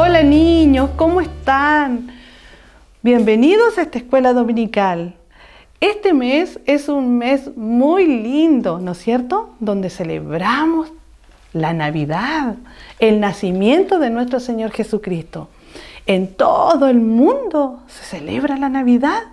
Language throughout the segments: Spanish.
Hola niños, ¿cómo están? Bienvenidos a esta escuela dominical. Este mes es un mes muy lindo, ¿no es cierto? Donde celebramos la Navidad, el nacimiento de nuestro Señor Jesucristo. En todo el mundo se celebra la Navidad.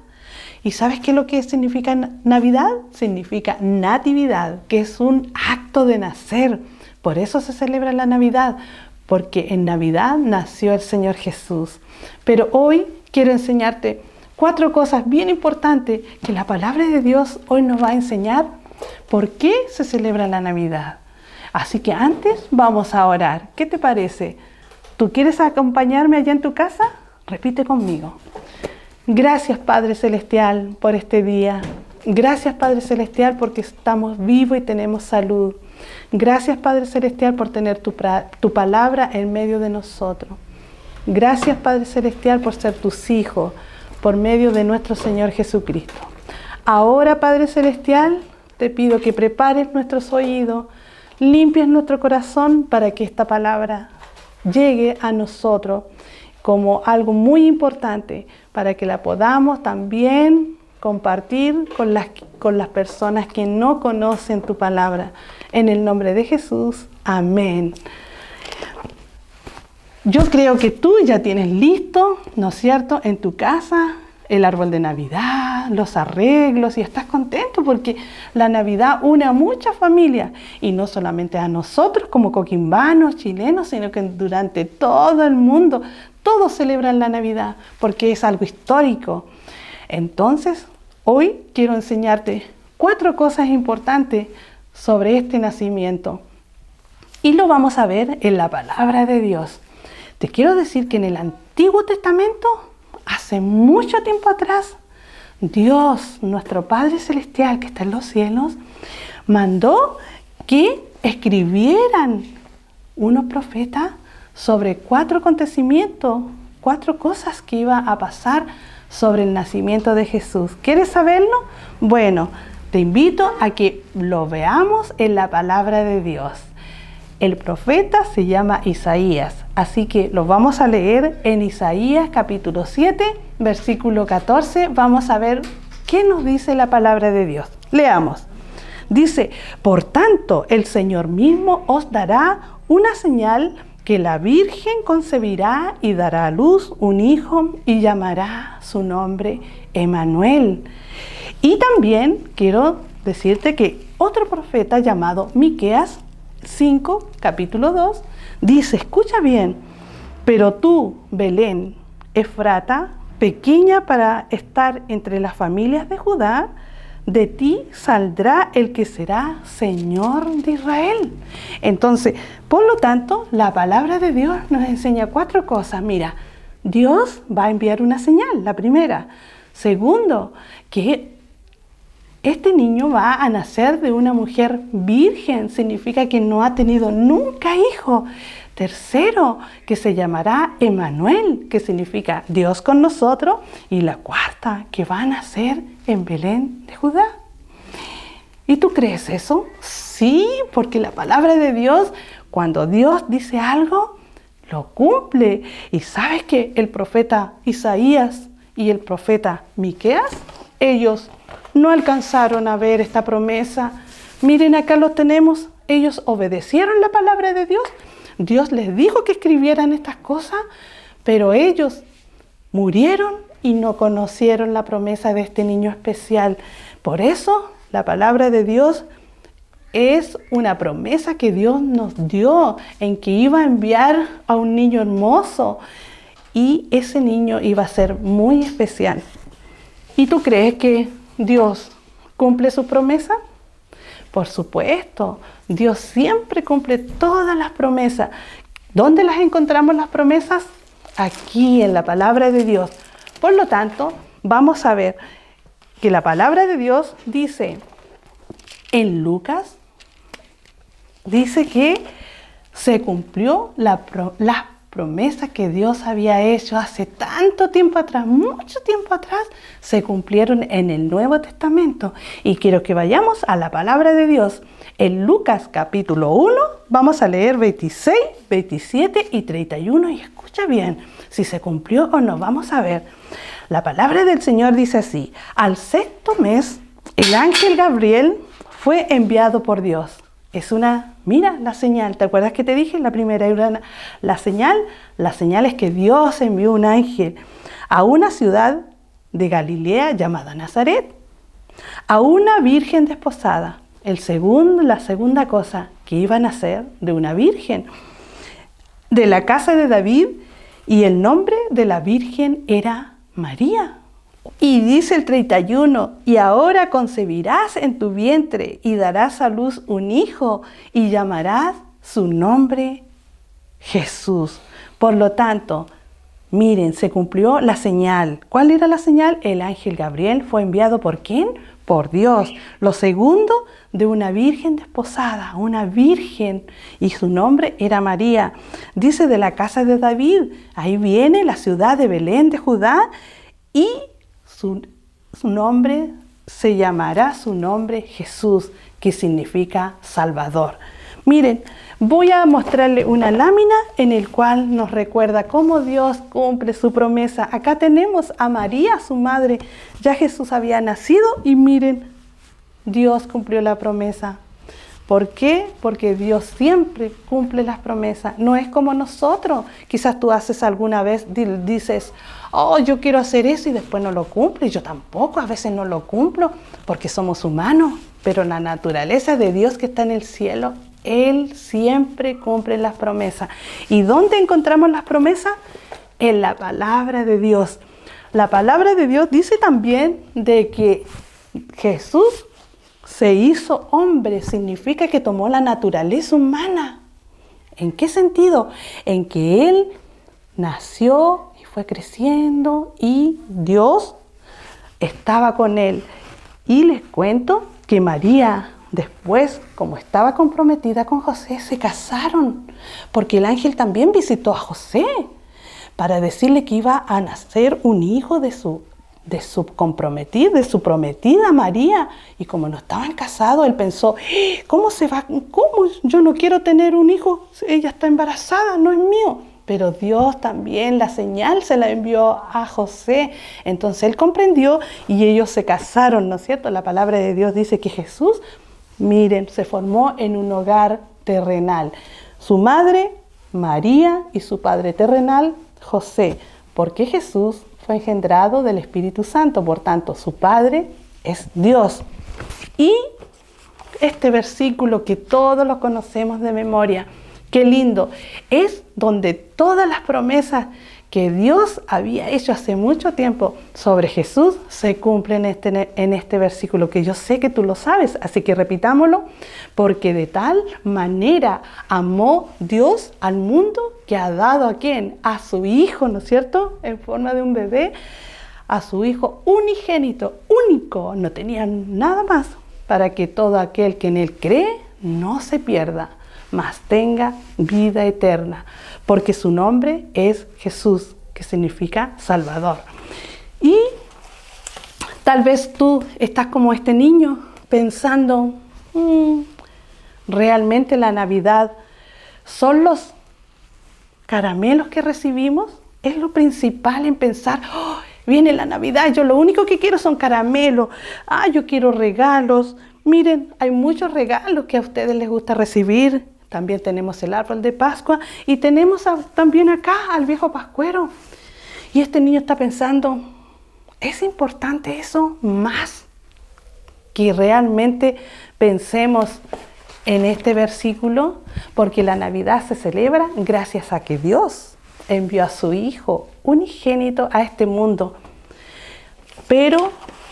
¿Y sabes qué es lo que significa Navidad? Significa natividad, que es un acto de nacer. Por eso se celebra la Navidad, porque en Navidad nació el Señor Jesús. Pero hoy quiero enseñarte 4 cosas bien importantes que la palabra de Dios hoy nos va a enseñar por qué se celebra la Navidad. Así que antes vamos a orar. ¿Qué te parece? ¿Tú quieres acompañarme allá en tu casa? Repite conmigo. Gracias, Padre Celestial, por este día. Gracias, Padre Celestial, porque estamos vivos y tenemos salud. Gracias, Padre Celestial, por tener tu palabra en medio de nosotros. Gracias, Padre Celestial, por ser tus hijos, por medio de nuestro Señor Jesucristo. Ahora, Padre Celestial, te pido que prepares nuestros oídos, limpies nuestro corazón para que esta palabra llegue a nosotros como algo muy importante, para que la podamos también compartir con las personas que no conocen tu palabra. En el nombre de Jesús, amén. Yo creo que tú ya tienes listo, ¿no es cierto?, en tu casa el árbol de Navidad, los arreglos, y estás contento porque la Navidad une a muchas familias, y no solamente a nosotros como coquimbanos, chilenos, sino que durante todo el mundo todos celebran la Navidad porque es algo histórico. Entonces, hoy quiero enseñarte 4 cosas importantes sobre este nacimiento, y lo vamos a ver en la palabra de Dios. Te quiero decir que en el Antiguo Testamento, hace mucho tiempo atrás, Dios, nuestro Padre Celestial que está en los cielos, mandó que escribieran unos profetas sobre 4 acontecimientos, 4 cosas que iban a pasar sobre el nacimiento de Jesús. ¿Quieres saberlo? Bueno, te invito a que lo veamos en la palabra de Dios. El profeta se llama Isaías, así que lo vamos a leer en Isaías capítulo 7, versículo 14. Vamos a ver qué nos dice la palabra de Dios. Leamos. Dice: por tanto, el Señor mismo os dará una señal, que la Virgen concebirá y dará a luz un hijo y llamará su nombre Emmanuel. Y también quiero decirte que otro profeta llamado Miqueas 5, capítulo 2, dice, escucha bien, pero tú, Belén, Efrata, pequeña para estar entre las familias de Judá, de ti saldrá el que será Señor de Israel. Entonces, por lo tanto, la palabra de Dios nos enseña 4 cosas. Mira, Dios va a enviar una señal, la primera. Segundo, que este niño va a nacer de una mujer virgen, significa que no ha tenido nunca hijo. Tercero, que se llamará Emmanuel, que significa Dios con nosotros. Y la cuarta, que va a nacer en Belén de Judá. ¿Y tú crees eso? Sí, porque la palabra de Dios, cuando Dios dice algo, lo cumple. ¿Y sabes que el profeta Isaías y el profeta Miqueas, ellos no alcanzaron a ver esta promesa? Miren, acá lo tenemos. Ellos obedecieron la palabra de Dios. Dios les dijo que escribieran estas cosas, pero ellos murieron y no conocieron la promesa de este niño especial. Por eso la palabra de Dios es una promesa que Dios nos dio, en que iba a enviar a un niño hermoso, y ese niño iba a ser muy especial. ¿Y tú crees que Dios cumple su promesa? Por supuesto, Dios siempre cumple todas las promesas. ¿Dónde las encontramos las promesas? Aquí en la palabra de Dios. Por lo tanto, vamos a ver que la palabra de Dios dice en Lucas, dice que se cumplió las promesas que Dios había hecho hace tanto tiempo atrás, mucho tiempo atrás, se cumplieron en el Nuevo Testamento. Y quiero que vayamos a la palabra de Dios. En Lucas capítulo 1 vamos a leer 26, 27 y 31 y escucha bien si se cumplió o no. Vamos a ver. La palabra del Señor dice así: al sexto mes, el ángel Gabriel fue enviado por Dios. Mira la señal, ¿te acuerdas que te dije? La primera era la señal es que Dios envió un ángel a una ciudad de Galilea llamada Nazaret, a una virgen desposada. La segunda cosa que iban a hacer de una virgen, de la casa de David, y el nombre de la virgen era María. Y dice el 31, y ahora concebirás en tu vientre y darás a luz un hijo y llamarás su nombre Jesús. Por lo tanto, miren, se cumplió la señal. ¿Cuál era la señal? El ángel Gabriel fue enviado ¿por quién? Por Dios. Lo segundo, de una virgen desposada, una virgen, y su nombre era María. Dice de la casa de David, ahí viene la ciudad de Belén de Judá, y su nombre se llamará Jesús, que significa Salvador. Miren, voy a mostrarle una lámina en el cual nos recuerda cómo Dios cumple su promesa. Acá tenemos a María, su madre. Ya Jesús había nacido y miren, Dios cumplió la promesa. ¿Por qué? Porque Dios siempre cumple las promesas. No es como nosotros. Quizás tú haces alguna vez, dices, oh, yo quiero hacer eso y después no lo cumples. Yo tampoco, a veces no lo cumplo porque somos humanos. Pero la naturaleza de Dios que está en el cielo, Él siempre cumple las promesas. ¿Y dónde encontramos las promesas? En la palabra de Dios. La palabra de Dios dice también de que Jesús se hizo hombre, significa que tomó la naturaleza humana. ¿En qué sentido? En que Él nació y fue creciendo y Dios estaba con Él. Y les cuento que María, después, como estaba comprometida con José, se casaron, porque el ángel también visitó a José para decirle que iba a nacer un hijo de su prometida María. Y como no estaban casados, él pensó, ¿cómo se va? ¿Cómo? Yo no quiero tener un hijo, ella está embarazada, no es mío. Pero Dios también la señal se la envió a José. Entonces él comprendió y ellos se casaron, ¿no es cierto? La palabra de Dios dice que Jesús, miren, se formó en un hogar terrenal. Su madre, María, y su padre terrenal, José. Porque Jesús fue engendrado del Espíritu Santo, por tanto, su Padre es Dios. Y este versículo que todos lo conocemos de memoria, qué lindo, es donde todas las promesas que Dios había hecho hace mucho tiempo sobre Jesús se cumplen en este versículo, que yo sé que tú lo sabes, así que repitámoslo, porque de tal manera amó Dios al mundo que ha dado ¿a quién? A su Hijo, ¿no es cierto? En forma de un bebé, a su Hijo unigénito, único, no tenía nada más, para que todo aquel que en Él cree no se pierda, mas tenga vida eterna, porque su nombre es Jesús, que significa Salvador. Y tal vez tú estás como este niño pensando, ¿realmente la Navidad son los caramelos que recibimos? Es lo principal en pensar, viene la Navidad, yo lo único que quiero son caramelos, yo quiero regalos. Miren, hay muchos regalos que a ustedes les gusta recibir. También tenemos el árbol de Pascua y tenemos también acá al viejo Pascuero. Y este niño está pensando, ¿es importante eso más que realmente pensemos en este versículo? Porque la Navidad se celebra gracias a que Dios envió a su Hijo unigénito a este mundo. Pero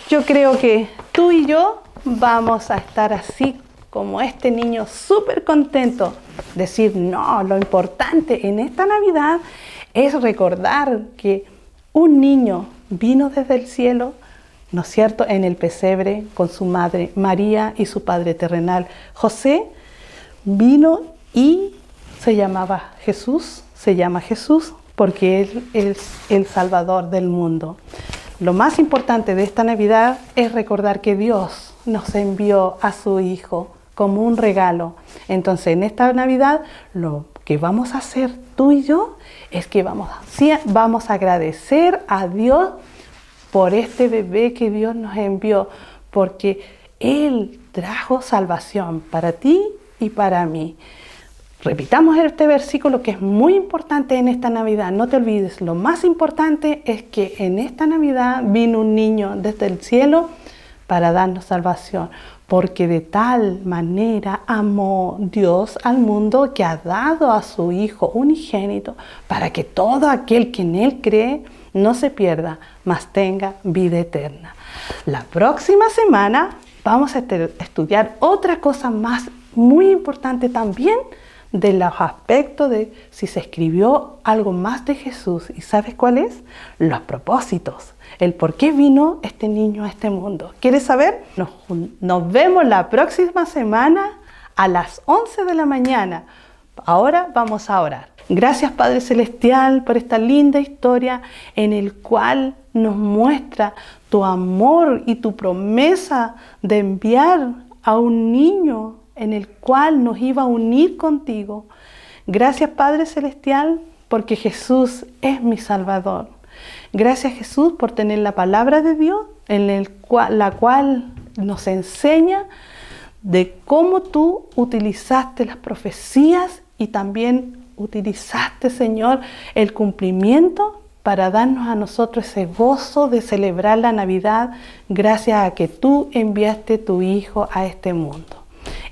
yo creo que tú y yo vamos a estar así como este niño súper contento, decir, no, lo importante en esta Navidad es recordar que un niño vino desde el cielo, ¿no es cierto?, en el pesebre con su madre María y su padre terrenal José, vino y se llamaba Jesús, se llama Jesús porque Él es el Salvador del mundo. Lo más importante de esta Navidad es recordar que Dios nos envió a su Hijo como un regalo. Entonces, en esta Navidad, lo que vamos a hacer tú y yo es que vamos a agradecer a Dios por este bebé que Dios nos envió, porque Él trajo salvación para ti y para mí. Repitamos este versículo que es muy importante en esta Navidad. No te olvides, lo más importante es que en esta Navidad vino un niño desde el cielo para darnos salvación. Porque de tal manera amó Dios al mundo que ha dado a su Hijo unigénito para que todo aquel que en Él cree no se pierda, mas tenga vida eterna. La próxima semana vamos a estudiar otra cosa más muy importante también de los aspectos de si se escribió algo más de Jesús. ¿Y sabes cuál es? Los propósitos. El por qué vino este niño a este mundo. ¿Quieres saber? Nos vemos la próxima semana a las 11 de la mañana. Ahora vamos a orar. Gracias, Padre Celestial, por esta linda historia en el cual nos muestra tu amor y tu promesa de enviar a un niño en el cual nos iba a unir contigo. Gracias, Padre Celestial, porque Jesús es mi Salvador. Gracias, Jesús, por tener la palabra de Dios, la cual nos enseña de cómo tú utilizaste las profecías y también utilizaste, Señor, el cumplimiento para darnos a nosotros ese gozo de celebrar la Navidad gracias a que tú enviaste tu Hijo a este mundo.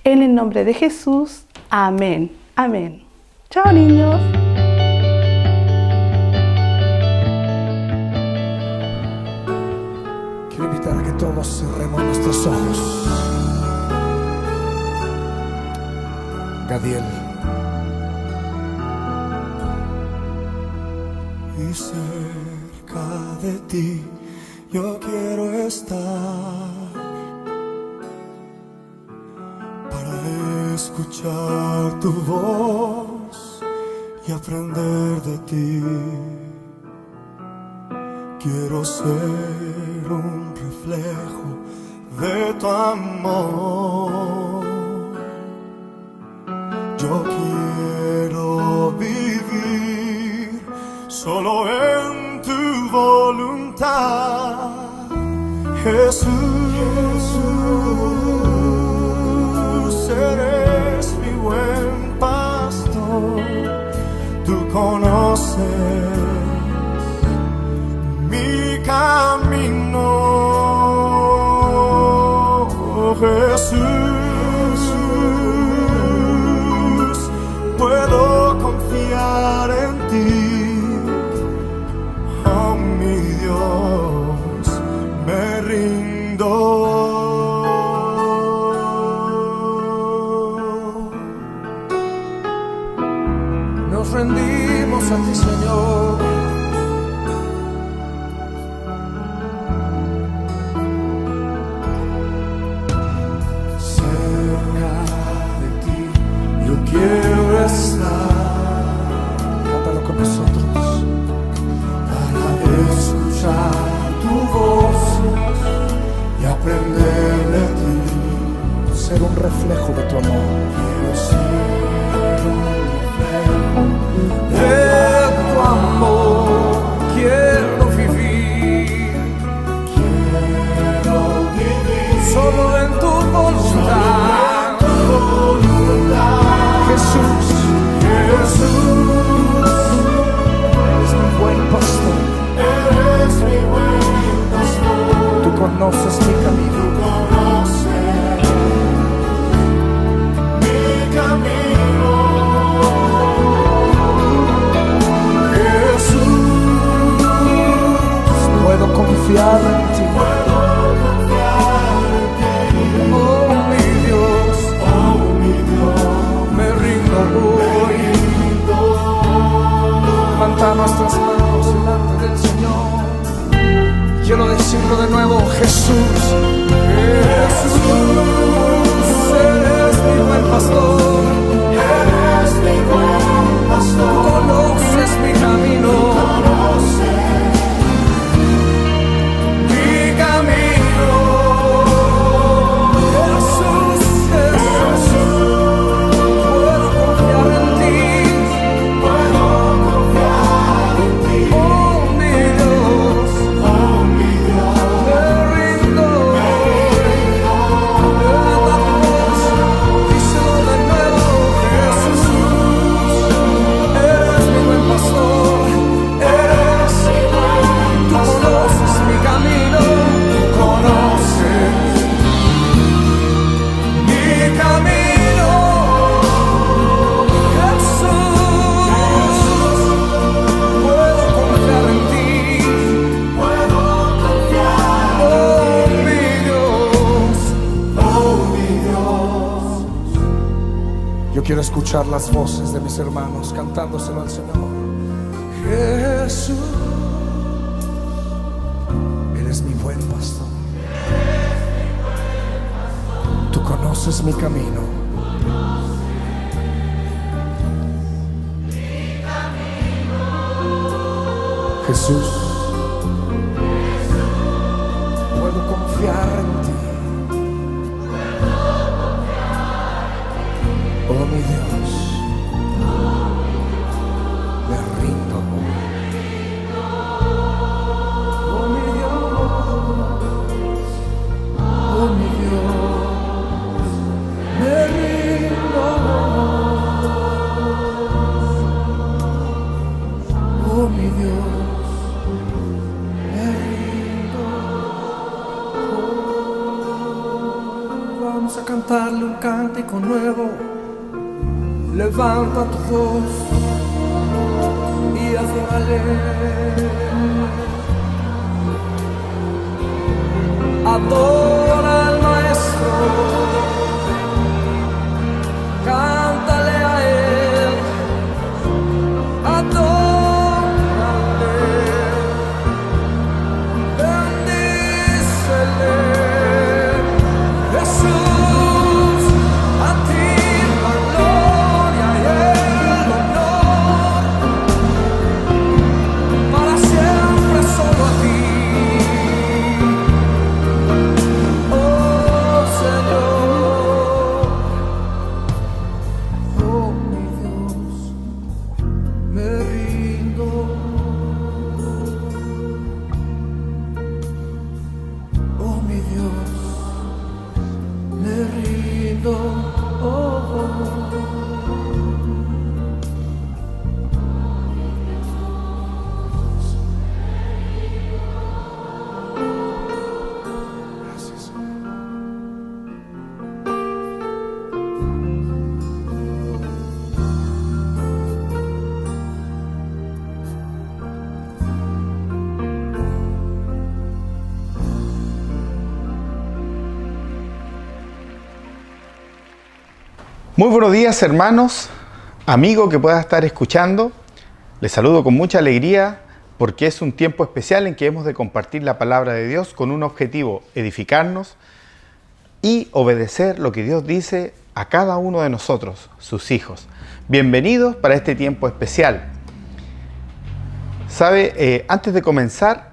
En el nombre de Jesús, amén, amén. Chao, niños. Quiero invitar a que todos cerremos nuestros ojos. Gadiel. Y cerca de ti yo quiero estar para escuchar tu voz y aprender de ti. Quiero ser un reflejo de tu amor. Yo quiero vivir solo en tu voluntad, Jesús. Eres mi buen pastor, tú conoces mi camino, Jesús. Puedo confiar en ti, oh mi Dios, me rindo. Nos rendimos a ti, Señor. Cerca de ti yo quiero estar. Cántalo con nosotros. Para escuchar tu voz y aprender de ti. Ser un reflejo de tu amor. Quiero ser un reflejo de tu amor. Quiero vivir solo en tu voluntad, Jesús. Eres mi buen pastor, tú conoces mi camino, puedo confiar en ti. Oh mi Dios, me rindo hoy. Levanta nuestras manos delante del Señor. Quiero decirlo de nuevo, Jesús. Yo quiero escuchar las voces de mis hermanos cantándoselo al Señor. Jesús, eres mi buen pastor. Tú conoces mi camino. Jesús, puedo confiar en ti. Oh mi Dios, me rindo. Oh mi Dios, oh mi Dios, me rindo. Oh mi Dios, me rindo. Oh, vamos a cantarle un cántico nuevo. Levanta tu voz y adórale. Adora al Maestro, cántale a Él, adórale, bendícele. Jesús, a ti la gloria y el honor, para siempre solo a ti. Oh Señor, oh mi Dios, me rindo. Oh mi Dios, me rindo. Oh, gracias. Muy buenos días, hermanos, amigo que pueda estar escuchando. Les saludo con mucha alegría porque es un tiempo especial en que hemos de compartir la palabra de Dios con un objetivo: edificarnos y obedecer lo que Dios dice a cada uno de nosotros, sus hijos. Bienvenidos para este tiempo especial. ¿Sabe? Antes de comenzar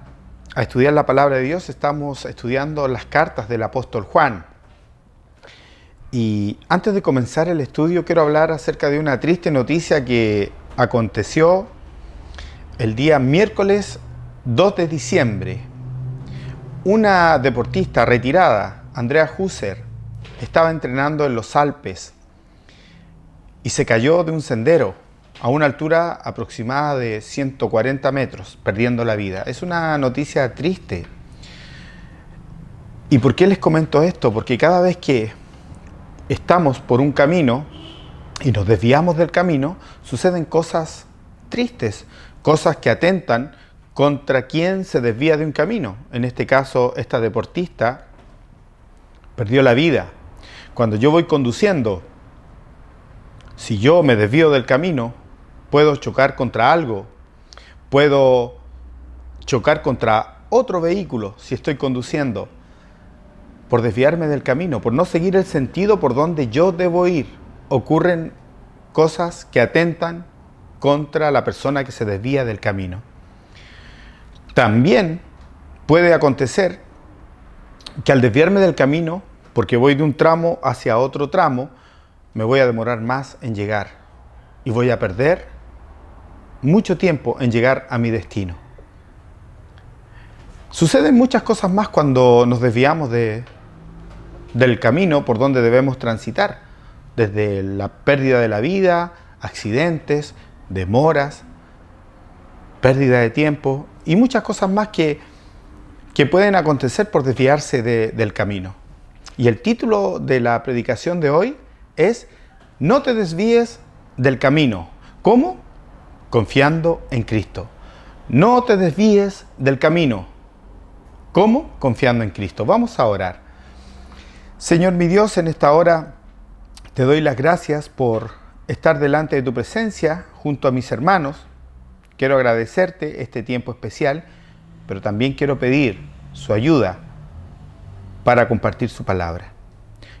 a estudiar la palabra de Dios, estamos estudiando las cartas del apóstol Juan. Y antes de comenzar el estudio, quiero hablar acerca de una triste noticia que aconteció el día miércoles 2 de diciembre. Una deportista retirada, Andrea Husser, estaba entrenando en los Alpes y se cayó de un sendero a una altura aproximada de 140 metros, perdiendo la vida. Es una noticia triste. ¿Y por qué les comento esto? Porque cada vez que estamos por un camino y nos desviamos del camino, suceden cosas tristes, cosas que atentan contra quien se desvía de un camino. En este caso, esta deportista perdió la vida. Cuando yo voy conduciendo, si yo me desvío del camino, puedo chocar contra algo, puedo chocar contra otro vehículo si estoy conduciendo, por desviarme del camino, por no seguir el sentido por donde yo debo ir. Ocurren cosas que atentan contra la persona que se desvía del camino. También puede acontecer que al desviarme del camino, porque voy de un tramo hacia otro tramo, me voy a demorar más en llegar y voy a perder mucho tiempo en llegar a mi destino. Suceden muchas cosas más cuando nos desviamos del camino por donde debemos transitar, desde la pérdida de la vida, accidentes, demoras, pérdida de tiempo y muchas cosas más que pueden acontecer por desviarse del camino. Y el título de la predicación de hoy es: no te desvíes del camino. ¿Cómo? Confiando en Cristo. No te desvíes del camino. ¿Cómo? Confiando en Cristo. Vamos a orar. Señor mi Dios, en esta hora te doy las gracias por estar delante de tu presencia junto a mis hermanos. Quiero agradecerte este tiempo especial, pero también quiero pedir su ayuda para compartir su palabra.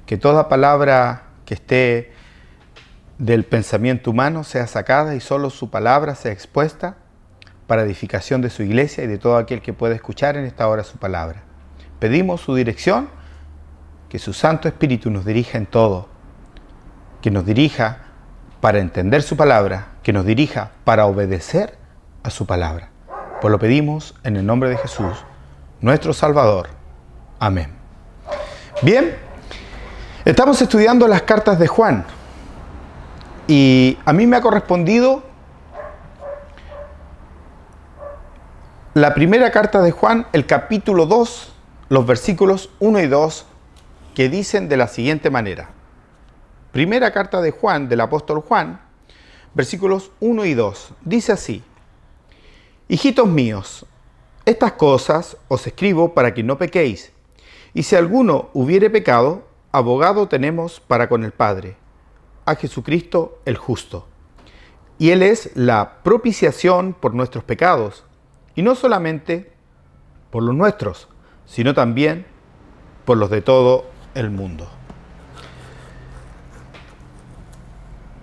Que toda palabra que esté del pensamiento humano sea sacada y solo su palabra sea expuesta para edificación de su iglesia y de todo aquel que pueda escuchar en esta hora su palabra. Pedimos su dirección, que su Santo Espíritu nos dirija en todo, que nos dirija para entender su palabra, que nos dirija para obedecer a su palabra. Pues lo pedimos en el nombre de Jesús, nuestro Salvador. Amén. Bien, estamos estudiando las cartas de Juan y a mí me ha correspondido la primera carta de Juan, el capítulo 2, los versículos 1 y 2, que dicen de la siguiente manera. Primera carta de Juan, del apóstol Juan, versículos 1 y 2. Dice así: Hijitos míos, estas cosas os escribo para que no pequéis. Y si alguno hubiere pecado, abogado tenemos para con el Padre, a Jesucristo el justo. Y Él es la propiciación por nuestros pecados, y no solamente por los nuestros, sino también por los de todo el mundo.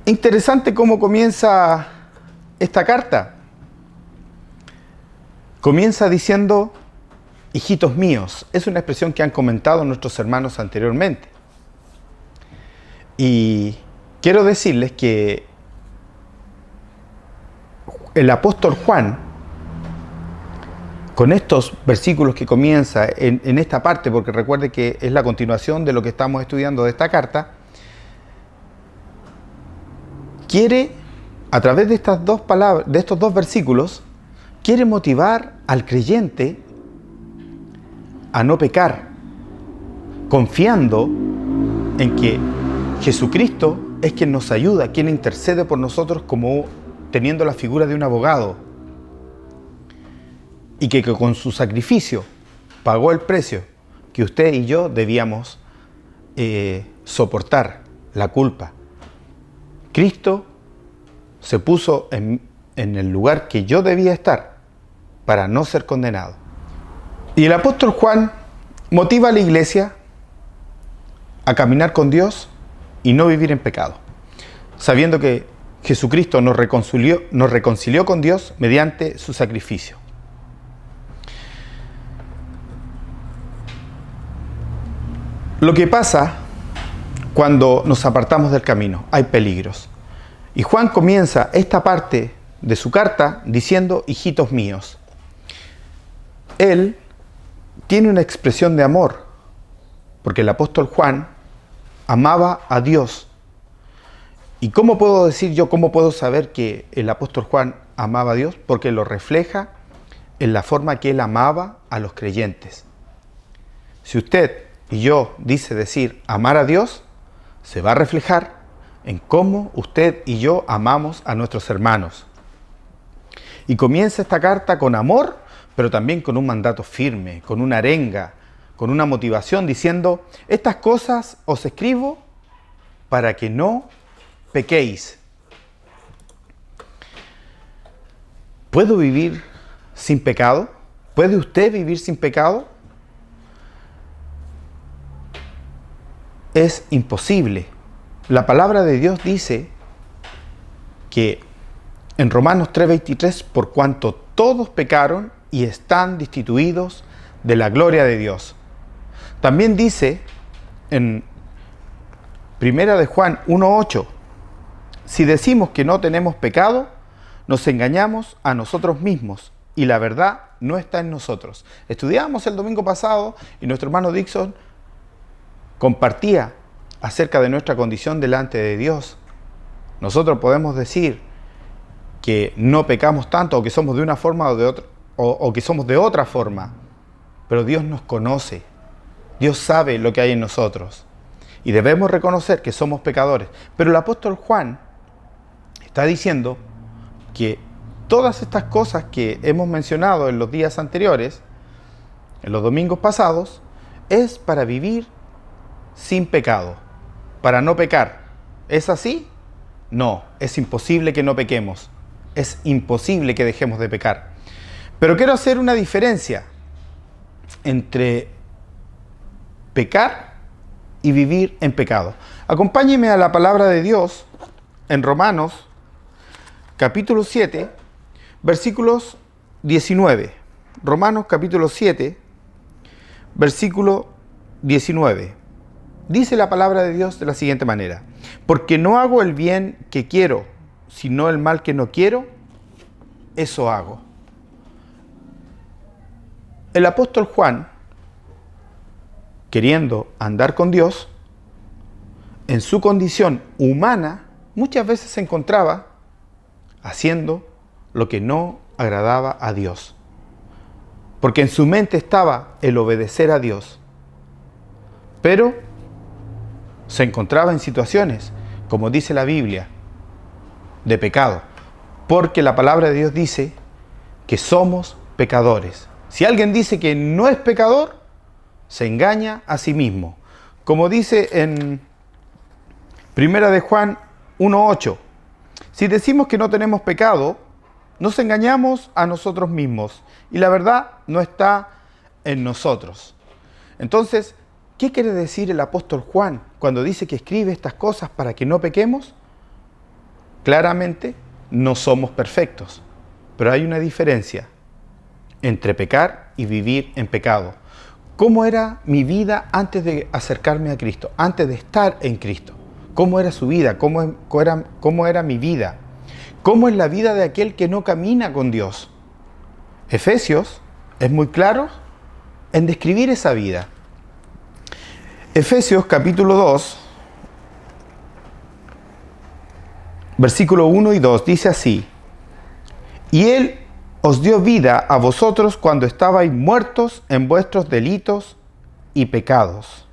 Interesante cómo comienza esta carta. Comienza diciendo, hijitos míos. Es una expresión que han comentado nuestros hermanos anteriormente. Y quiero decirles que el apóstol Juan, con estos versículos que comienza en esta parte, porque recuerde que es la continuación de lo que estamos estudiando de esta carta, quiere, a través de estas dos palabras, de estos dos versículos, quiere motivar al creyente a no pecar, confiando en que Jesucristo es quien nos ayuda, quien intercede por nosotros como teniendo la figura de un abogado, y que con su sacrificio pagó el precio que usted y yo debíamos soportar, la culpa. Cristo se puso en el lugar que yo debía estar para no ser condenado. Y el apóstol Juan motiva a la iglesia a caminar con Dios y no vivir en pecado, sabiendo que Jesucristo nos reconcilió con Dios mediante su sacrificio. Lo que pasa cuando nos apartamos del camino, hay peligros. Y Juan comienza esta parte de su carta diciendo, hijitos míos. Él tiene una expresión de amor, porque el apóstol Juan amaba a Dios. ¿Y cómo puedo decir yo, cómo puedo saber que el apóstol Juan amaba a Dios? Porque lo refleja en la forma que él amaba a los creyentes. Si usted y yo dice decir amar a Dios, se va a reflejar en cómo usted y yo amamos a nuestros hermanos. Y comienza esta carta con amor, pero también con un mandato firme, con una arenga, con una motivación diciendo, estas cosas os escribo para que no pequéis. ¿Puedo vivir sin pecado? ¿Puede usted vivir sin pecado? Es imposible. La palabra de Dios dice que en Romanos 3:23, por cuanto todos pecaron y están destituidos de la gloria de Dios. También dice en Primera de Juan 1:8, si decimos que no tenemos pecado, nos engañamos a nosotros mismos y la verdad no está en nosotros. Estudiamos el domingo pasado y nuestro hermano Dixon compartía acerca de nuestra condición delante de Dios. Nosotros podemos decir que no pecamos tanto, o que somos de una forma o de otra, o que somos de otra forma, pero Dios nos conoce. Dios sabe lo que hay en nosotros y debemos reconocer que somos pecadores. Pero el apóstol Juan está diciendo que todas estas cosas que hemos mencionado en los días anteriores, en los domingos pasados, es para vivir sin pecado, para no pecar. ¿Es así? No, es imposible que no pequemos. Es imposible que dejemos de pecar. Pero quiero hacer una diferencia entre pecar y vivir en pecado. Acompáñeme a la palabra de Dios en Romanos, capítulo 7, versículos 19. Romanos, capítulo 7, versículo 19. Dice la palabra de Dios de la siguiente manera: porque no hago el bien que quiero, sino el mal que no quiero, eso hago. El apóstol Juan, queriendo andar con Dios, en su condición humana, muchas veces se encontraba haciendo lo que no agradaba a Dios. Porque en su mente estaba el obedecer a Dios. Pero se encontraba en situaciones, como dice la Biblia, de pecado. Porque la palabra de Dios dice que somos pecadores. Si alguien dice que no es pecador, se engaña a sí mismo. Como dice en 1 de Juan 1:8, si decimos que no tenemos pecado, nos engañamos a nosotros mismos y la verdad no está en nosotros. Entonces, ¿qué quiere decir el apóstol Juan cuando dice que escribe estas cosas para que no pequemos? Claramente, no somos perfectos, pero hay una diferencia entre pecar y vivir en pecado. ¿Cómo era mi vida antes de acercarme a Cristo, antes de estar en Cristo? ¿Cómo era su vida? ¿Cómo era mi vida? ¿Cómo es la vida de aquel que no camina con Dios? Efesios es muy claro en describir esa vida. Efesios capítulo 2, versículo 1 y 2 dice así: y Él os dio vida a vosotros cuando estabais muertos en vuestros delitos y pecados,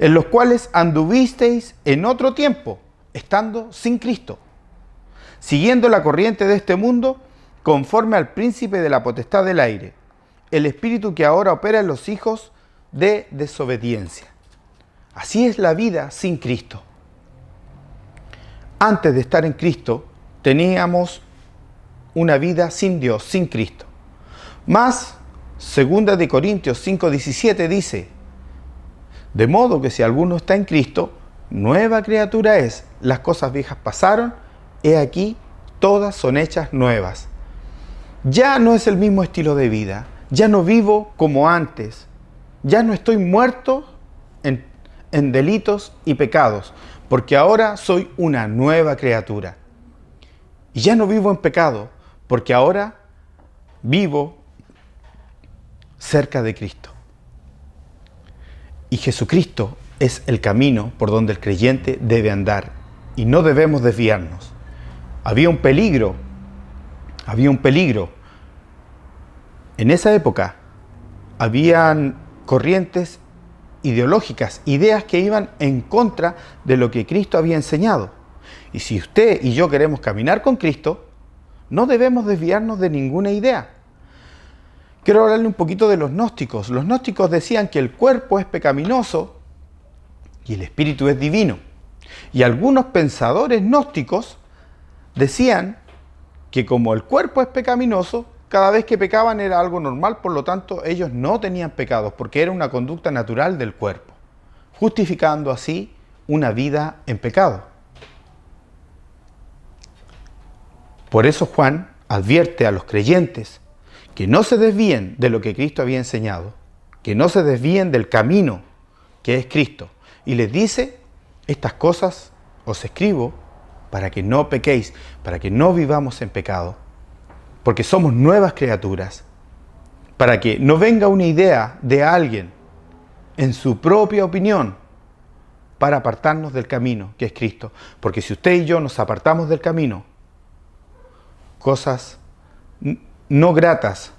en los cuales anduvisteis en otro tiempo, estando sin Cristo, siguiendo la corriente de este mundo, conforme al príncipe de la potestad del aire, el espíritu que ahora opera en los hijos de desobediencia. Así es la vida sin Cristo. Antes de estar en Cristo, teníamos una vida sin Dios, sin Cristo. Más, 2 de Corintios 5:17 dice: de modo que si alguno está en Cristo, nueva criatura es. Las cosas viejas pasaron, he aquí, todas son hechas nuevas. Ya no es el mismo estilo de vida, ya no vivo como antes, ya no estoy muerto en delitos y pecados, porque ahora soy una nueva criatura. Y ya no vivo en pecado, porque ahora vivo cerca de Cristo. Y Jesucristo es el camino por donde el creyente debe andar y no debemos desviarnos. Había un peligro. En esa época habían corrientes ideológicas, ideas que iban en contra de lo que Cristo había enseñado. Y si usted y yo queremos caminar con Cristo, no debemos desviarnos de ninguna idea. Quiero hablarle un poquito de los gnósticos. Los gnósticos decían que el cuerpo es pecaminoso y el espíritu es divino. Y algunos pensadores gnósticos decían que como el cuerpo es pecaminoso, cada vez que pecaban era algo normal, por lo tanto ellos no tenían pecados, porque era una conducta natural del cuerpo, justificando así una vida en pecado. Por eso Juan advierte a los creyentes que no se desvíen de lo que Cristo había enseñado, que no se desvíen del camino que es Cristo. Y les dice: estas cosas os escribo para que no pequéis, para que no vivamos en pecado, porque somos nuevas criaturas, para que no venga una idea de alguien en su propia opinión para apartarnos del camino que es Cristo. Porque si usted y yo nos apartamos del camino, cosas no gratas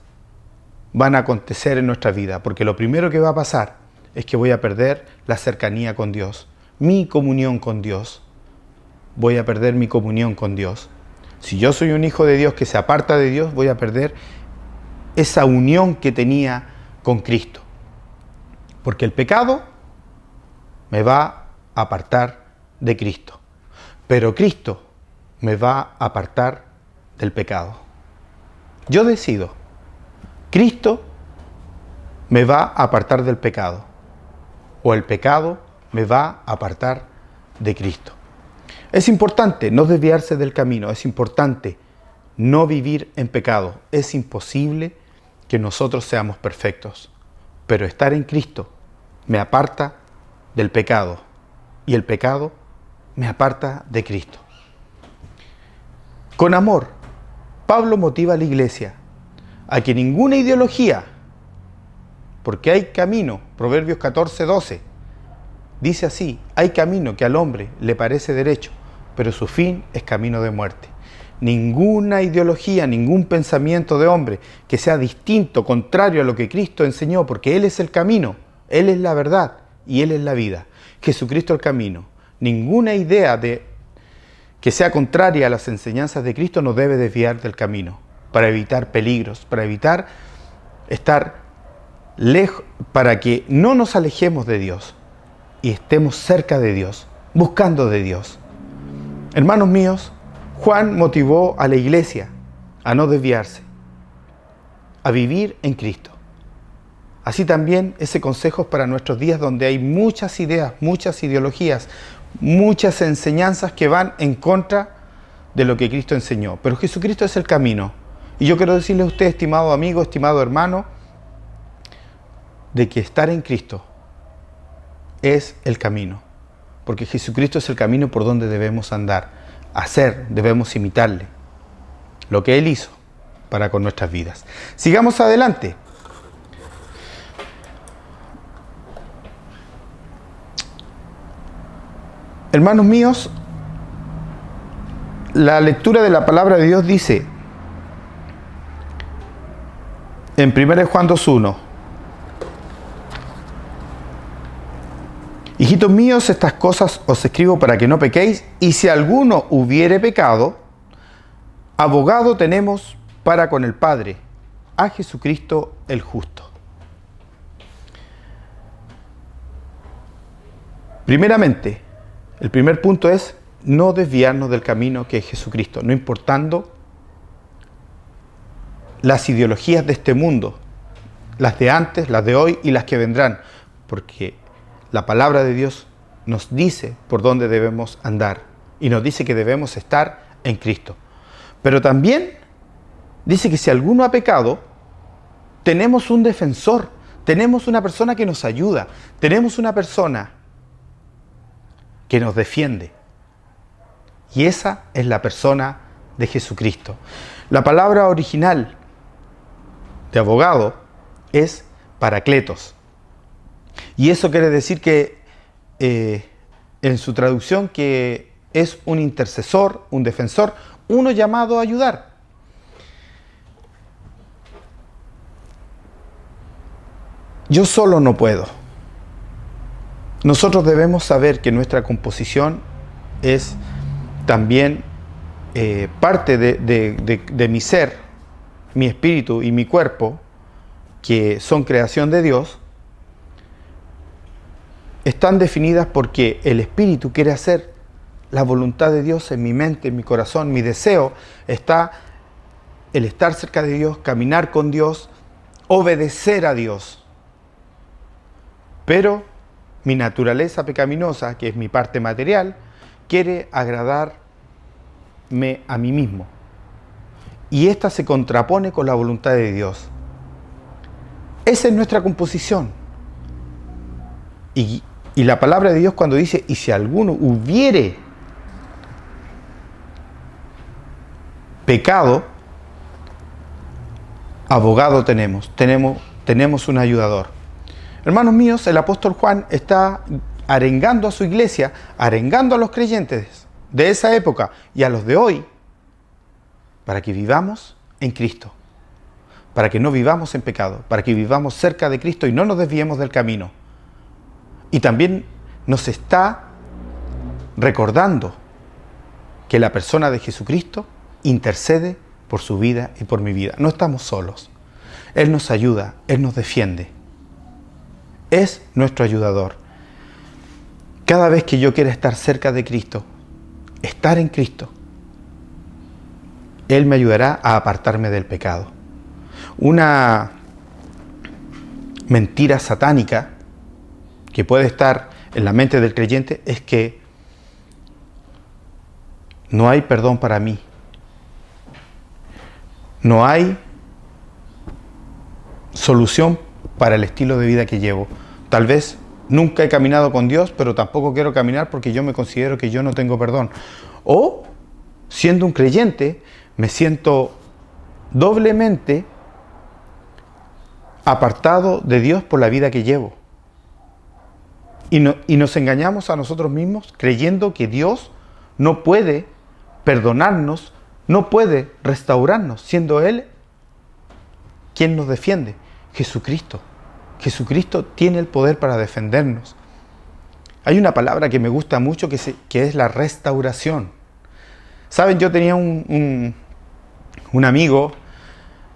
van a acontecer en nuestra vida, porque lo primero que va a pasar es que voy a perder la cercanía con Dios, mi comunión con Dios. Voy a perder mi comunión con Dios. Si yo soy un hijo de Dios que se aparta de Dios, voy a perder esa unión que tenía con Cristo. Porque el pecado me va a apartar de Cristo. Pero Cristo me va a apartar del pecado. Yo decido. Cristo me va a apartar del pecado, o el pecado me va a apartar de Cristo. Es importante no desviarse del camino, es importante no vivir en pecado. Es imposible que nosotros seamos perfectos, pero estar en Cristo me aparta del pecado y el pecado me aparta de Cristo. Con amor, Pablo motiva a la iglesia a que ninguna ideología, porque hay camino, Proverbios 14:12, dice así: hay camino que al hombre le parece derecho, pero su fin es camino de muerte. Ninguna ideología, ningún pensamiento de hombre que sea distinto, contrario a lo que Cristo enseñó, porque Él es el camino, Él es la verdad y Él es la vida. Jesucristo es el camino. Ninguna idea que sea contraria a las enseñanzas de Cristo nos debe desviar del camino, para evitar peligros, para evitar estar lejos, para que no nos alejemos de Dios y estemos cerca de Dios, buscando de Dios. Hermanos míos, Juan motivó a la iglesia a no desviarse, a vivir en Cristo. Así también ese consejo es para nuestros días, donde hay muchas ideas, muchas ideologías, muchas enseñanzas que van en contra de lo que Cristo enseñó. Pero Jesucristo es el camino. Y yo quiero decirle a usted, estimado amigo, estimado hermano, de que estar en Cristo es el camino. Porque Jesucristo es el camino por donde debemos andar, debemos imitarle. Lo que Él hizo para con nuestras vidas. Sigamos adelante. Hermanos míos, la lectura de la palabra de Dios dice en 1 Juan 2:1: hijitos míos, estas cosas os escribo para que no pequéis, y si alguno hubiere pecado, abogado tenemos para con el Padre, a Jesucristo el justo. Primeramente, el primer punto es no desviarnos del camino que es Jesucristo, no importando las ideologías de este mundo, las de antes, las de hoy y las que vendrán, porque la palabra de Dios nos dice por dónde debemos andar y nos dice que debemos estar en Cristo. Pero también dice que si alguno ha pecado, tenemos un defensor, tenemos una persona que nos ayuda, tenemos una persona que nos defiende. Y esa es la persona de Jesucristo. La palabra original de abogado es paracletos. Y eso quiere decir que en su traducción, que es un intercesor, un defensor, uno llamado a ayudar. Yo solo no puedo. Nosotros debemos saber que nuestra composición es también parte de mi ser, mi espíritu y mi cuerpo, que son creación de Dios, están definidas porque el espíritu quiere hacer la voluntad de Dios en mi mente, en mi corazón. Mi deseo está el estar cerca de Dios, caminar con Dios, obedecer a Dios. Pero mi naturaleza pecaminosa, que es mi parte material, quiere agradarme a mí mismo. Y esta se contrapone con la voluntad de Dios. Esa es nuestra composición. Y la palabra de Dios cuando dice, y si alguno hubiere pecado, abogado tenemos un ayudador. Hermanos míos, el apóstol Juan está arengando a su iglesia, arengando a los creyentes de esa época y a los de hoy, para que vivamos en Cristo, para que no vivamos en pecado, para que vivamos cerca de Cristo y no nos desviemos del camino. Y también nos está recordando que la persona de Jesucristo intercede por su vida y por mi vida. No estamos solos. Él nos ayuda, Él nos defiende. Es nuestro ayudador. Cada vez que yo quiera estar cerca de Cristo, estar en Cristo, Él me ayudará a apartarme del pecado. Una mentira satánica que puede estar en la mente del creyente es que no hay perdón para mí. No hay solución para el estilo de vida que llevo. Tal vez nunca he caminado con Dios, pero tampoco quiero caminar porque yo me considero que yo no tengo perdón. O, siendo un creyente, me siento doblemente apartado de Dios por la vida que llevo. Y nos engañamos a nosotros mismos creyendo que Dios no puede perdonarnos, no puede restaurarnos, siendo Él quien nos defiende. Jesucristo. Jesucristo tiene el poder para defendernos. Hay una palabra que me gusta mucho que es la restauración. Saben, yo tenía un amigo,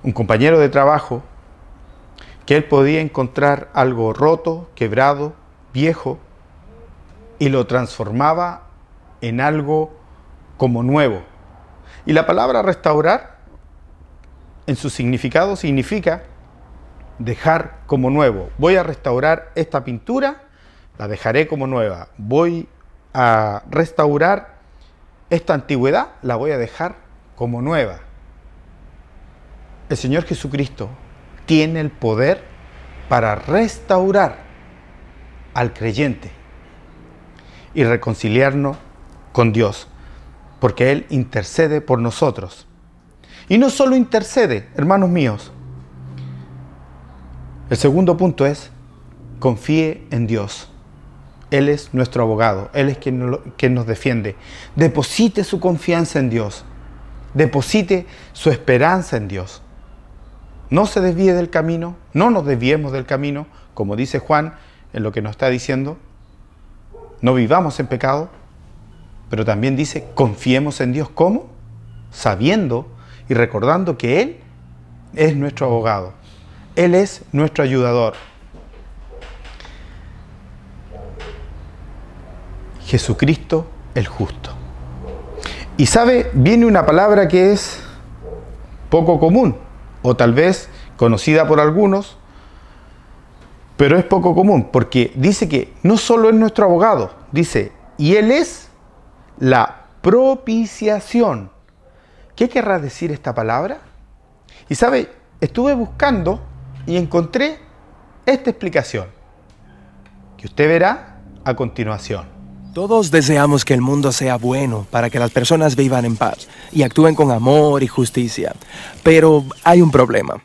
un compañero de trabajo, que él podía encontrar algo roto, quebrado, viejo, y lo transformaba en algo como nuevo. Y la palabra restaurar, en su significado, significa dejar como nuevo. Voy a restaurar esta pintura, la dejaré como nueva. Voy a restaurar esta antigüedad, la voy a dejar como nueva. El Señor Jesucristo tiene el poder para restaurar al creyente y reconciliarnos con Dios, porque Él intercede por nosotros. Y no solo intercede, hermanos míos. El segundo punto es, confíe en Dios. Él es nuestro abogado, Él es quien nos defiende. Deposite su confianza en Dios, deposite su esperanza en Dios. No se desvíe del camino, no nos desviemos del camino, como dice Juan en lo que nos está diciendo. No vivamos en pecado, pero también dice, confiemos en Dios. ¿Cómo? Sabiendo y recordando que Él es nuestro abogado. Él es nuestro ayudador. Jesucristo el justo. Y sabe, viene una palabra que es poco común, o tal vez conocida por algunos, pero es poco común, porque dice que no solo es nuestro abogado, dice, y Él es la propiciación. ¿Qué querrá decir esta palabra? Y sabe, estuve buscando y encontré esta explicación, que usted verá a continuación. Todos deseamos que el mundo sea bueno para que las personas vivan en paz y actúen con amor y justicia. Pero hay un problema.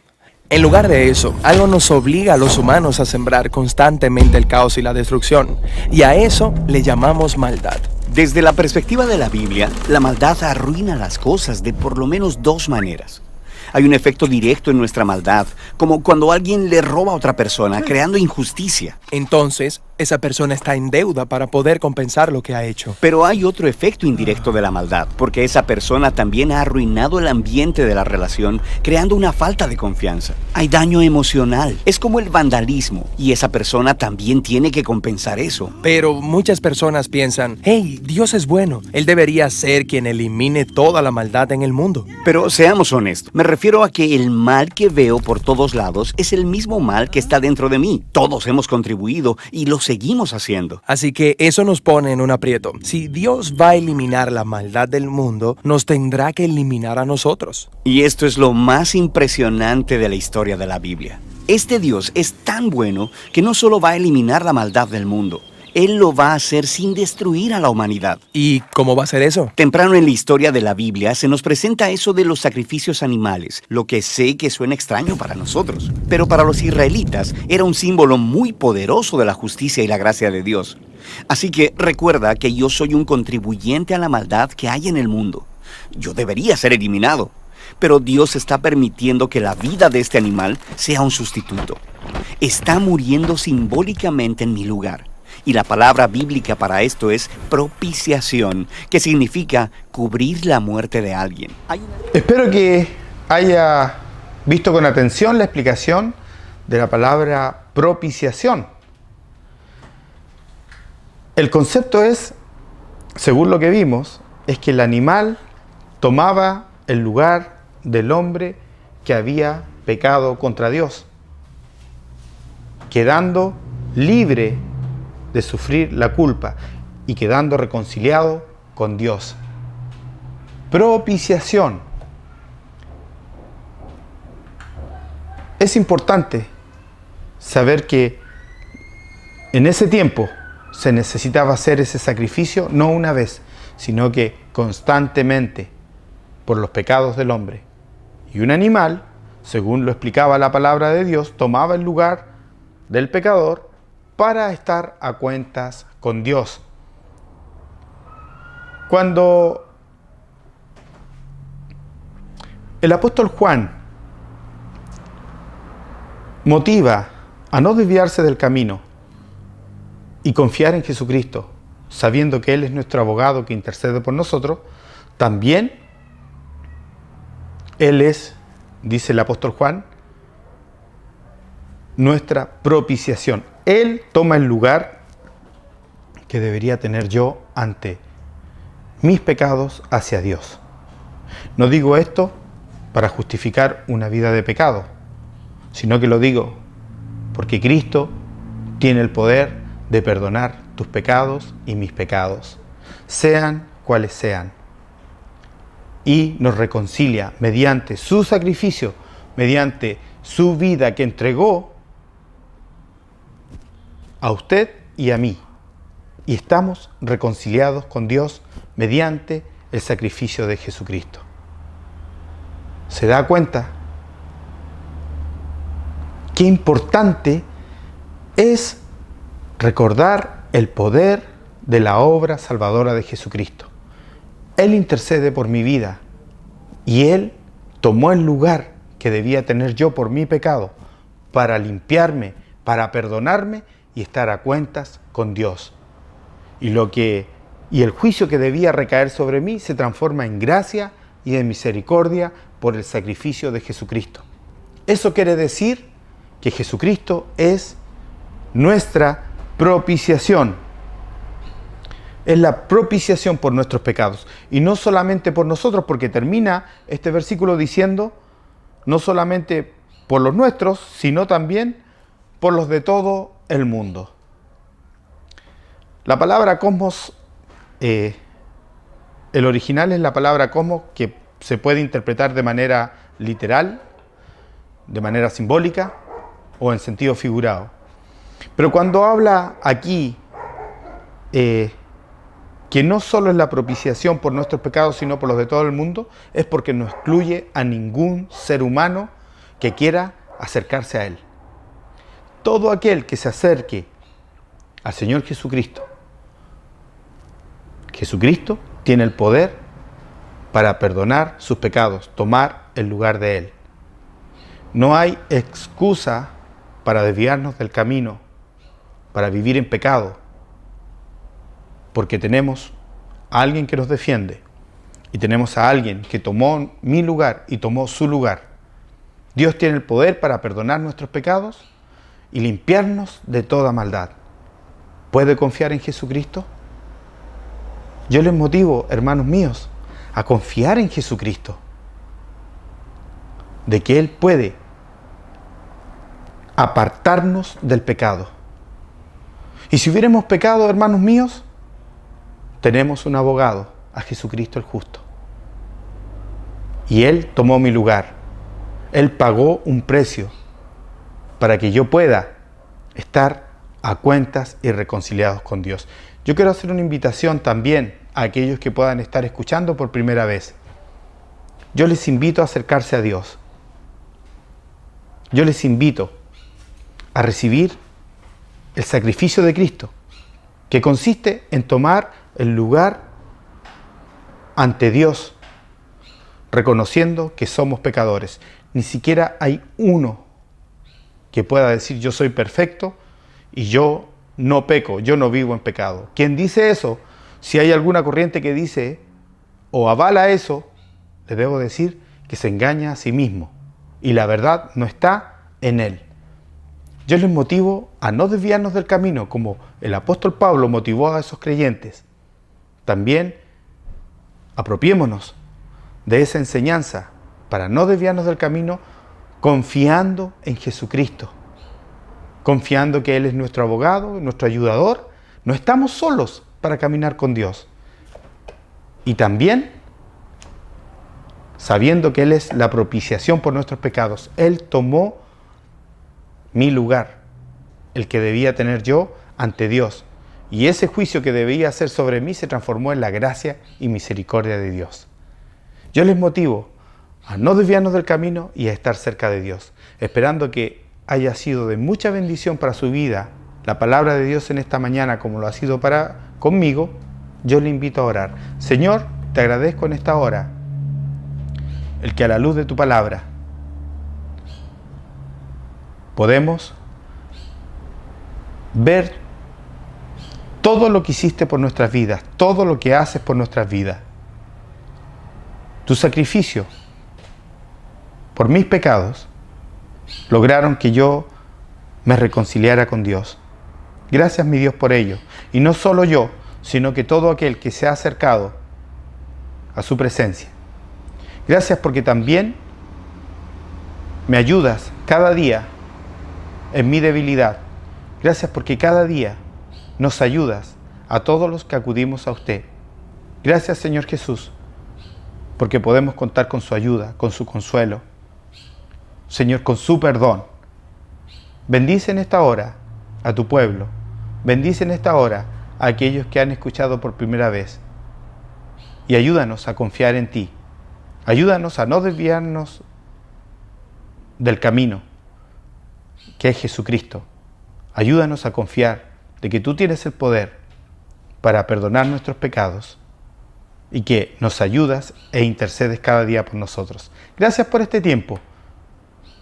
En lugar de eso, algo nos obliga a los humanos a sembrar constantemente el caos y la destrucción. Y a eso le llamamos maldad. Desde la perspectiva de la Biblia, la maldad arruina las cosas de por lo menos dos maneras. Hay un efecto directo en nuestra maldad, como cuando alguien le roba a otra persona, creando injusticia. Entonces, esa persona está en deuda para poder compensar lo que ha hecho. Pero hay otro efecto indirecto de la maldad, porque esa persona también ha arruinado el ambiente de la relación, creando una falta de confianza. Hay daño emocional. Es como el vandalismo, y esa persona también tiene que compensar eso. Pero muchas personas piensan, hey, Dios es bueno. Él debería ser quien elimine toda la maldad en el mundo. Pero seamos honestos, me refiero a que el mal que veo por todos lados es el mismo mal que está dentro de mí. Todos hemos contribuido y lo seguimos haciendo. Así que eso nos pone en un aprieto. Si Dios va a eliminar la maldad del mundo, nos tendrá que eliminar a nosotros. Y esto es lo más impresionante de la historia de la Biblia. Este Dios es tan bueno que no solo va a eliminar la maldad del mundo, Él lo va a hacer sin destruir a la humanidad. ¿Y cómo va a ser eso? Temprano en la historia de la Biblia se nos presenta eso de los sacrificios animales, lo que sé que suena extraño para nosotros, pero para los israelitas era un símbolo muy poderoso de la justicia y la gracia de Dios. Así que recuerda que yo soy un contribuyente a la maldad que hay en el mundo. Yo debería ser eliminado, pero Dios está permitiendo que la vida de este animal sea un sustituto. Está muriendo simbólicamente en mi lugar. Y la palabra bíblica para esto es propiciación, que significa cubrir la muerte de alguien. Espero que haya visto con atención la explicación de la palabra propiciación. El concepto es, según lo que vimos, es que el animal tomaba el lugar del hombre que había pecado contra Dios, quedando libre de sufrir la culpa y quedando reconciliado con Dios. Propiciación. Es importante saber que en ese tiempo se necesitaba hacer ese sacrificio no una vez, sino que constantemente por los pecados del hombre. Y un animal, según lo explicaba la palabra de Dios, tomaba el lugar del pecador para estar a cuentas con Dios. Cuando el apóstol Juan motiva a no desviarse del camino y confiar en Jesucristo, sabiendo que Él es nuestro abogado que intercede por nosotros, también Él es, dice el apóstol Juan, nuestra propiciación. Él toma el lugar que debería tener yo ante mis pecados hacia Dios. No digo esto para justificar una vida de pecado, sino que lo digo porque Cristo tiene el poder de perdonar tus pecados y mis pecados, sean cuales sean. Y nos reconcilia mediante su sacrificio, mediante su vida que entregó a usted y a mí. Y estamos reconciliados con Dios mediante el sacrificio de Jesucristo. ¿Se da cuenta qué importante es recordar el poder de la obra salvadora de Jesucristo? Él intercede por mi vida y Él tomó el lugar que debía tener yo por mi pecado para limpiarme, para perdonarme y estar a cuentas con Dios. Y el juicio que debía recaer sobre mí se transforma en gracia y en misericordia por el sacrificio de Jesucristo. Eso quiere decir que Jesucristo es nuestra propiciación. Es la propiciación por nuestros pecados. Y no solamente por nosotros, porque termina este versículo diciendo, no solamente por los nuestros, sino también por los de todo el mundo. La palabra cosmos, el original es la palabra cosmos, que se puede interpretar de manera literal, de manera simbólica o en sentido figurado. Pero cuando habla aquí que no solo es la propiciación por nuestros pecados, sino por los de todo el mundo, es porque no excluye a ningún ser humano que quiera acercarse a Él. Todo aquel que se acerque al Señor Jesucristo, Jesucristo tiene el poder para perdonar sus pecados, tomar el lugar de Él. No hay excusa para desviarnos del camino, para vivir en pecado, porque tenemos a alguien que nos defiende y tenemos a alguien que tomó mi lugar y tomó su lugar. Dios tiene el poder para perdonar nuestros pecados y limpiarnos de toda maldad. ¿Puede confiar en Jesucristo? Yo les motivo, hermanos míos, a confiar en Jesucristo, de que Él puede apartarnos del pecado. Y si hubiéramos pecado, hermanos míos, tenemos un abogado, a Jesucristo el justo. Y Él tomó mi lugar. Él pagó un precio para que yo pueda estar a cuentas y reconciliados con Dios. Yo quiero hacer una invitación también a aquellos que puedan estar escuchando por primera vez. Yo les invito a acercarse a Dios. Yo les invito a recibir el sacrificio de Cristo, que consiste en tomar el lugar ante Dios, reconociendo que somos pecadores. Ni siquiera hay uno que pueda decir yo soy perfecto y yo no peco, yo no vivo en pecado. ¿Quién dice eso? Si hay alguna corriente que dice o avala eso, le debo decir que se engaña a sí mismo y la verdad no está en él. Yo les motivo a no desviarnos del camino, como el apóstol Pablo motivó a esos creyentes. También apropiémonos de esa enseñanza para no desviarnos del camino, confiando en Jesucristo, confiando que Él es nuestro abogado, nuestro ayudador. No estamos solos para caminar con Dios. Y también sabiendo que Él es la propiciación por nuestros pecados. Él tomó mi lugar, el que debía tener yo ante Dios. Y ese juicio que debía hacer sobre mí se transformó en la gracia y misericordia de Dios. Yo les motivo a no desviarnos del camino y a estar cerca de Dios, esperando que haya sido de mucha bendición para su vida la palabra de Dios en esta mañana, como lo ha sido para conmigo. Yo le invito a orar. Señor, te agradezco en esta hora el que a la luz de tu palabra podemos ver todo lo que hiciste por nuestras vidas, todo lo que haces por nuestras vidas. Tu sacrificio por mis pecados lograron que yo me reconciliara con Dios. Gracias, mi Dios, por ello. Y no solo yo, sino que todo aquel que se ha acercado a su presencia. Gracias porque también me ayudas cada día en mi debilidad. Gracias porque cada día nos ayudas a todos los que acudimos a usted. Gracias, Señor Jesús, porque podemos contar con su ayuda, con su consuelo. Señor, con su perdón. Bendice en esta hora a tu pueblo. Bendice en esta hora a aquellos que han escuchado por primera vez. Y ayúdanos a confiar en ti. Ayúdanos a no desviarnos del camino, que es Jesucristo. Ayúdanos a confiar de que tú tienes el poder para perdonar nuestros pecados y que nos ayudas e intercedes cada día por nosotros. Gracias por este tiempo.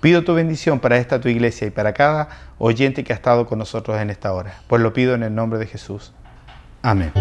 Pido tu bendición para esta tu iglesia y para cada oyente que ha estado con nosotros en esta hora. Pues lo pido en el nombre de Jesús. Amén.